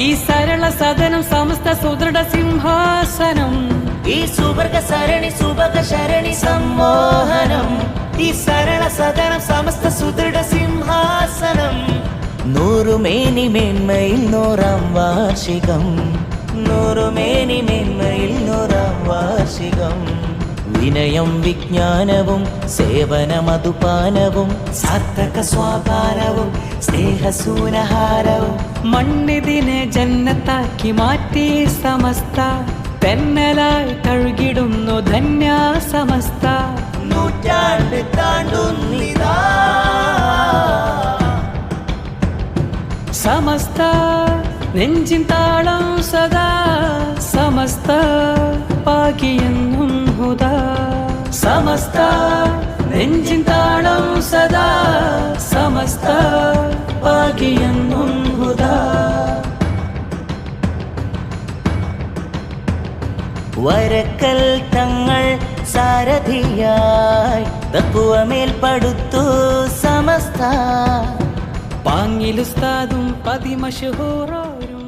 ഈ സരള സദനം സമസ്ത സുദൃഢ സിംഹാസനം ഈ സുവർഗ സരണി സുഭഗ ശരണി സമ്മോഹനം ഈ സരള സദനം സമസ്ത സുദൃഢ സിംഹാസനം നൂറുമേനി മേന്മയിൽ 100-ാം വാർഷികം നൂറുമേനി മേന്മയിൽ 100-ാം വാർഷികം വിനയം വിജ്ഞാനവും സേവന മധുപാനവും സാർത്ഥക സ്വാപാനവും സ്നേഹസൂനഹാരവും മണ്ണിതിനെ ജന്നത്താക്കി മാറ്റി സമസ്ത തെന്നലായി കഴുകിടുന്നു ധന്യ സമസ്ത നൂറ്റാണ്ട് താണ്ടുന്നിതാ സമസ്ത നെഞ്ചിൻ താളം സദാ സമസ്ത പാകിയെന്നും ഹുദാ സമസ്ത നെഞ്ചിൻ താളം സദാ സമസ്ത പാകിയെന്നും ഹുദാ വരക്കൽ തങ്ങൾ സാരഥിയായി തപ്പുവമേൽ പടുത്തു സമസ്ത പാങ്ങിലുസ്താദും പതിമഷഹൂറോരും